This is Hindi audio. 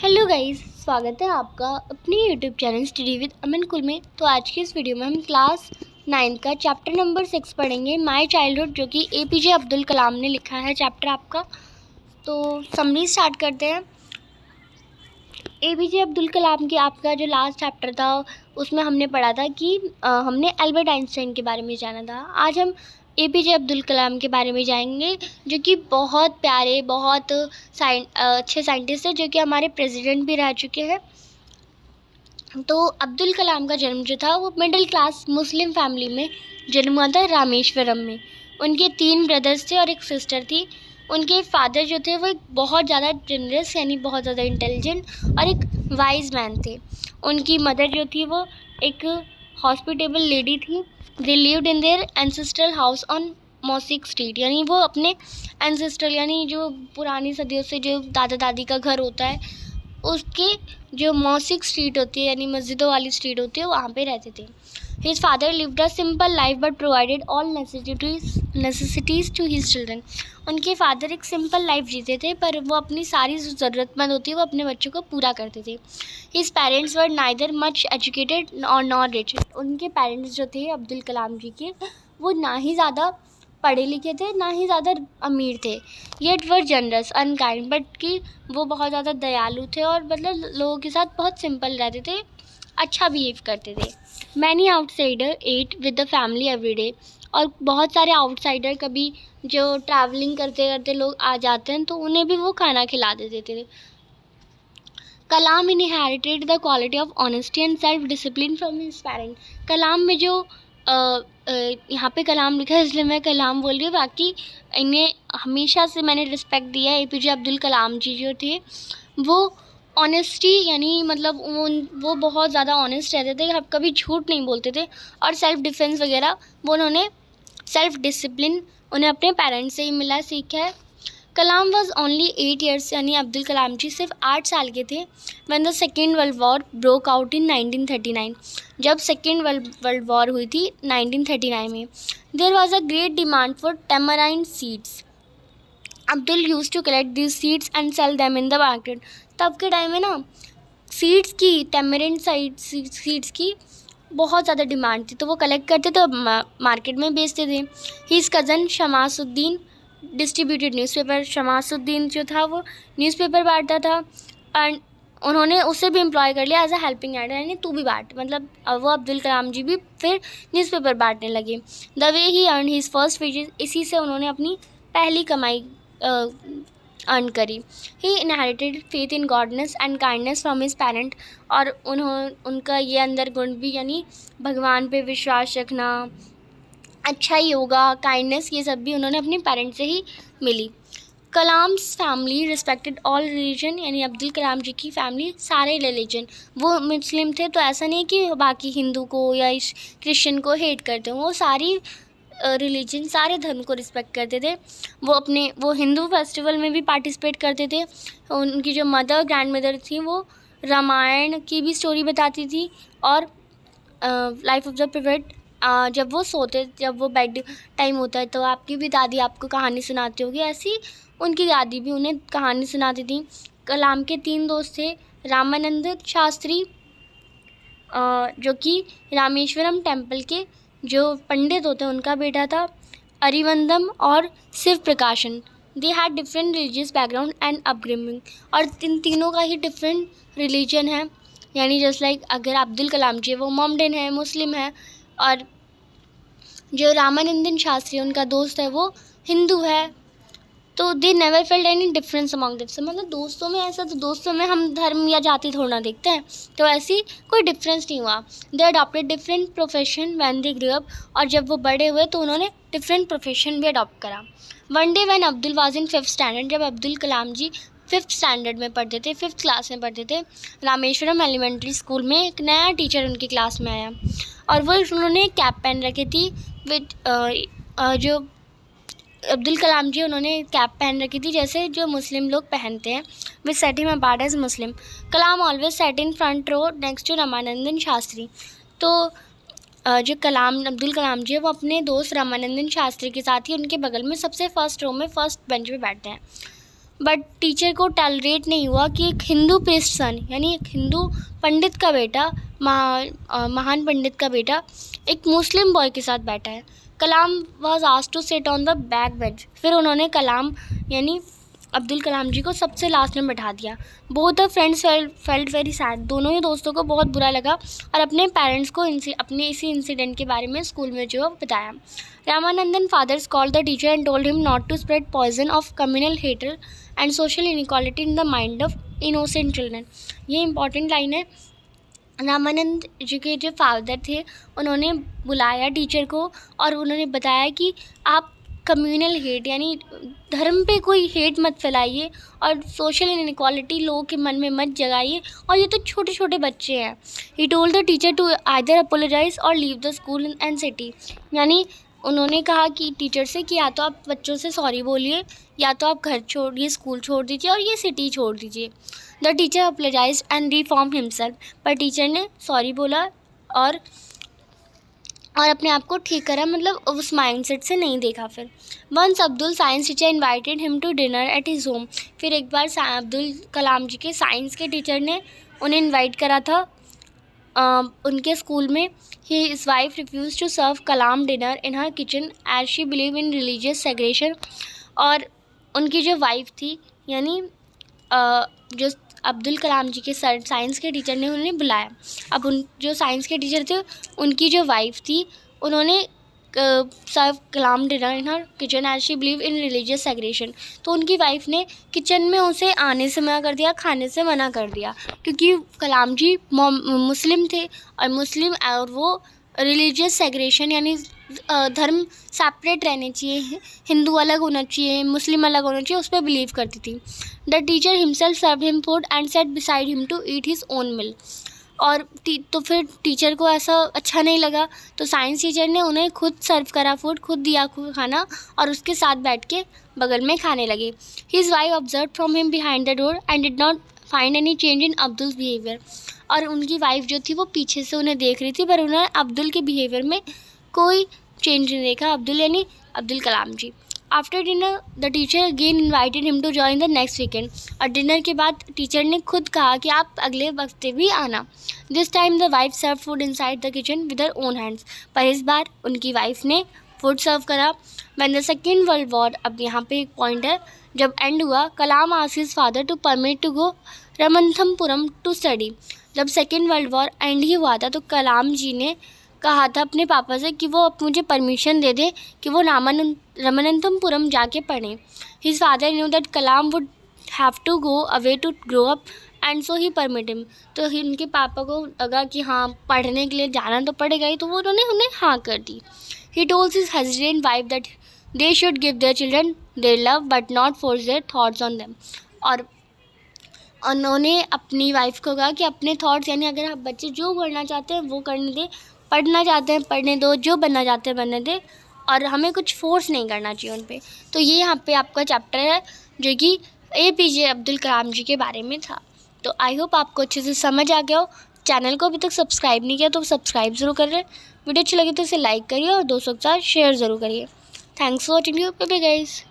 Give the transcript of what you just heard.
हेलो गाइस, स्वागत है आपका अपने यूट्यूब चैनल स्टडी विद अमन कुल में। तो आज की इस वीडियो में हम क्लास 9 का चैप्टर नंबर 6 पढ़ेंगे, माय चाइल्डहुड, जो कि एपीजे अब्दुल कलाम ने लिखा है चैप्टर आपका। तो समरी स्टार्ट करते हैं। एपीजे अब्दुल कलाम की आपका जो लास्ट चैप्टर था उसमें हमने पढ़ा था कि हमने एल्बर्ट आइंस्टाइन के बारे में जाना था। आज हम एपीजे अब्दुल कलाम के बारे में जाएंगे, जो कि बहुत प्यारे, बहुत अच्छे साइंटिस्ट हैं, जो कि हमारे प्रेसिडेंट भी रह चुके हैं। तो अब्दुल कलाम का जन्म जो था वो मिडिल क्लास मुस्लिम फैमिली में जन्म हुआ था, रामेश्वरम में। उनके 3 ब्रदर्स थे और एक सिस्टर थी। उनके फादर जो थे वो एक बहुत ज़्यादा जनरस यानी बहुत ज़्यादा इंटेलिजेंट और एक वाइज मैन थे। उनकी मदर जो थी वो एक हॉस्पिटेबल लेडी थी। They lived in their ancestral house on mosque street, यानी वो अपने एंसेस्ट्रल यानी जो पुरानी सदियों से जो दादा दादी का घर होता है उसके जो मॉसिक स्ट्रीट होती है यानी मस्जिदों वाली स्ट्रीट होती है वहाँ पे रहते थे। His father lived a simple life but provided all necessities to his children. उनके फादर एक सिंपल लाइफ जीते थे, पर वो अपनी सारी जो ज़रूरतमंद होती है वो अपने बच्चों को पूरा करते थे। His parents were neither much educated और नॉट रिच। उनके पेरेंट्स जो थे अब्दुल कलाम जी के, वो ना ही ज़्यादा पढ़े लिखे थे ना ही ज़्यादा अमीर थे। Yet were generous unkind, but कि वो बहुत ज़्यादा दयालु थे और मतलब लोगों के साथ बहुत सिंपल रहते थे, अच्छा बिहेव करते थे। Many outsider ate with the family every day. और बहुत सारे आउटसाइडर कभी जो ट्रैवलिंग करते करते लोग आ जाते हैं तो उन्हें भी वो खाना खिला देते थे। Kalam inherited the quality of honesty and self discipline from his parent. Kalam में जो यहाँ पे कलाम लिखा है इसलिए मैं कलाम बोल रही हूँ, बाकी इन्हें हमेशा से मैंने रिस्पेक्ट दिया है। एपीजे अब्दुल कलाम जी जो थे वो ऑनेस्टी यानी मतलब वो बहुत ज़्यादा ऑनेस्ट रहते थे, कभी झूठ नहीं बोलते थे। और सेल्फ डिफेंस वगैरह वो उन्होंने सेल्फ डिसिप्लिन उन्हें अपने पेरेंट्स से ही मिला, सीखा है। कलाम वॉज ओनली 8 ईयर्स, यानी अब्दुल कलाम जी सिर्फ 8 साल के थे when the second world war broke out in 1939। जब सेकेंड वर्ल्ड वॉर हुई थी 1939 में। There was a great demand for tamarind seeds. Abdul use to collect this seeds and sell them in the market. तब के टाइम में ना सीड्स की, टैमरिंड सीड्स की बहुत ज़्यादा डिमांड थी, तो वो कलेक्ट करते थे और मार्केट में बेचते थे। His cousin Shamsuddin distributed newspaper. Shamsuddin जो था वो न्यूज़पेपर बांटता था एंड उन्होंने उसे भी एम्प्लॉय कर लिया एज अ हेल्पिंग हैंड, यानी तू भी बांट, मतलब वो अब्दुल कलाम जी भी फिर न्यूज़पेपर बांटने लगे। The way he earn his first wages, इसी से उन्होंने अपनी पहली कमाई अर्न करी। He inherited faith in goodness and kindness from his parent. और उनका ये अंदर गुण भी यानी भगवान पे विश्वास रखना, अच्छा योगा, काइंडनेस, ये सब भी उन्होंने अपने पेरेंट्स से ही मिली। Kalam's family respected all religion, यानी अब्दुल कलाम जी की फैमिली सारे रिलीजन, वो मुस्लिम थे तो ऐसा नहीं कि बाकी हिंदू को या क्रिश्चियन को हेट करते हो, वो सारी रिलीजन सारे धर्म को रिस्पेक्ट करते थे। वो हिंदू फेस्टिवल में भी पार्टिसिपेट करते थे। उनकी जो मदर ग्रैंड मदर थी वो रामायण की भी स्टोरी बताती थी। और लाइफ ऑफ द प्रोफेट, जब वो बेड टाइम होता है तो आपकी भी दादी आपको कहानी सुनाती होगी, ऐसी उनकी दादी भी उन्हें कहानी सुनाती थी। कलाम के 3 दोस्त थे, रामानंद शास्त्री जो कि रामेश्वरम टेम्पल के जो पंडित होते हैं उनका बेटा था, अरिवंदम और शिव प्रकाशन। They had different religious background and upbringing. और इन तीनों का ही डिफरेंट रिलीजन है, यानी जस्ट लाइक अगर अब्दुल कलाम जी वो मोमडन है, मुस्लिम है, और जो रामानंदन शास्त्री उनका दोस्त है वो हिंदू है। तो they never felt any difference among them, मतलब दोस्तों में ऐसा, तो दोस्तों में हम धर्म या जाति थोड़ा ना देखते हैं, तो ऐसी कोई डिफरेंस नहीं हुआ। They adopted different profession when they grow up, और जब वो बड़े हुए तो उन्होंने डिफरेंट प्रोफेशन भी अडॉप्ट करा। One day when Abdul was in 5th standard, जब अब्दुल कलाम जी 5th स्टैंडर्ड में पढ़ते थे, 5th क्लास में पढ़ते थे, रामेश्वरम एलिमेंट्री स्कूल में एक नया टीचर उनकी क्लास में आया और उन्होंने कैप पहन रखी थी विद जो अब्दुल कलाम जी उन्होंने कैप पहन रखी थी जैसे जो मुस्लिम लोग पहनते हैं, with set him apart as Muslim. Kalam always sat in front row next to Ramanandan Shastri. तो जो अब्दुल कलाम जी है वो अपने दोस्त रामानंदन शास्त्री के साथ ही उनके बगल में सबसे फर्स्ट रो में फर्स्ट बेंच पे बैठते हैं। बट टीचर को टॉलरेट नहीं हुआ कि एक हिंदू प्रिस्ट सन यानी एक हिंदू पंडित का बेटा, महान पंडित का बेटा एक मुस्लिम बॉय के साथ बैठा है। Kalam was asked to sit on the back bench. फिर उन्होंने कलाम यानी अब्दुल कलाम जी को सबसे लास्ट में बैठा दिया। Both the friends felt very sad. दोनों ही दोस्तों को बहुत बुरा लगा और अपने पेरेंट्स को अपने इसी इंसिडेंट के बारे में स्कूल में जो बताया। Ramanandan father's called the teacher and told him not to spread poison of communal hatred and social inequality in the mind of innocent children. ये इंपॉर्टेंट लाइन है। रामानंद जी के जो फादर थे उन्होंने बुलाया टीचर को और उन्होंने बताया कि आप कम्युनल हेट यानी धर्म पे कोई हेट मत फैलाइए और सोशल इनइक्वालिटी लोगों के मन में मत जगाइए, और ये तो छोटे छोटे बच्चे हैं। He told the teacher to either apologise और leave the school and city. यानी उन्होंने कहा कि टीचर से कि या तो आप बच्चों से सॉरी बोलिए या तो आप घर छोड़िए, स्कूल छोड़ दीजिए और ये सिटी छोड़ दीजिए। The teacher apologise and reform himself. पर टीचर ने सॉरी बोला और अपने आप को ठीक करा, मतलब उस माइंडसेट से नहीं देखा। फिर once Abdul science teacher invited him to dinner at his home. फिर एक बार अब्दुल कलाम जी के साइंस के टीचर ने उन्हें इनवाइट करा था उनके स्कूल में। His wife refuse to serve Kalam dinner in her kitchen as she believe in religious segregation. और उनकी जो वाइफ थी यानी जो अब्दुल कलाम जी के साइंस के टीचर ने उन्हें बुलाया। अब उन जो साइंस के टीचर थे उनकी जो वाइफ थी उन्होंने serve Kalam dinner in her kitchen as she believe in religious segregation. तो उनकी वाइफ ने किचन में उसे आने से मना कर दिया, खाने से मना कर दिया, क्योंकि कलाम जी मुस्लिम थे और मुस्लिम और वो रिलीजियस सेग्रेशन यानी धर्म सेपरेट रहने चाहिए, हिंदू अलग होना चाहिए, मुस्लिम अलग होना चाहिए, उस पर बिलीव करती थी। The teacher himself serve him food and sat beside him to eat his own meal. और तो फिर टीचर को ऐसा अच्छा नहीं लगा तो साइंस टीचर ने उन्हें खुद सर्व करा फूड, खुद दिया खाना और उसके साथ बैठ के बगल में खाने लगे। His wife observe from him behind the door and did not find any change in Abdul's behaviour. और उनकी वाइफ जो थी वो पीछे से उन्हें देख रही थी पर उन्हें अब्दुल के बिहेवियर में कोई चेंज नहीं देखा, अब्दुल यानी Abdul Kalam ji. After dinner the teacher again invited him to join the next weekend. और डिनर के बाद टीचर ने खुद कहा कि आप अगले हफ्ते भी आना। This time the wife serve food inside the kitchen with her own hands. पर इस बार उनकी वाइफ ने फूड सर्व करा। When the second world war, अब यहाँ पे एक पॉइंट है, जब एंड हुआ Kalam asked his father to permit to go Ramanathapuram to study. जब सेकेंड वर्ल्ड वॉर एंड ही हुआ था तो कलाम जी ने कहा था अपने पापा से कि वो मुझे परमिशन दे दे कि वो रामनाथपुरम जाके पढ़ें। His father knew that Kalam would have to go away to grow up and so he permit him. तो उनके पापा को लगा कि हाँ पढ़ने के लिए जाना तो पड़ेगा ही, तो वो उन्हें हाँ कर दी। He told his hesitant wife that they should give their children their love but not force their thoughts on them. और उन्होंने अपनी वाइफ को कहा कि अपने थॉट्स यानी अगर आप बच्चे जो करना चाहते हैं वो करने दें, पढ़ना चाहते हैं पढ़ने दो, जो बनना चाहते हैं बनने दे, और हमें कुछ फोर्स नहीं करना चाहिए उन पे। तो ये यहाँ पे आपका चैप्टर है जो कि APJ अब्दुल कलाम जी के बारे में था। तो आई होप आपको अच्छे से समझ आ गया हो। चैनल को अभी तक सब्सक्राइब नहीं किया तो सब्सक्राइब ज़रूर कर लें। वीडियो अच्छी लगे तो इसे लाइक करिए और दोस्तों के साथ शेयर ज़रूर करिए। Thanks for watching you, bye bye guys.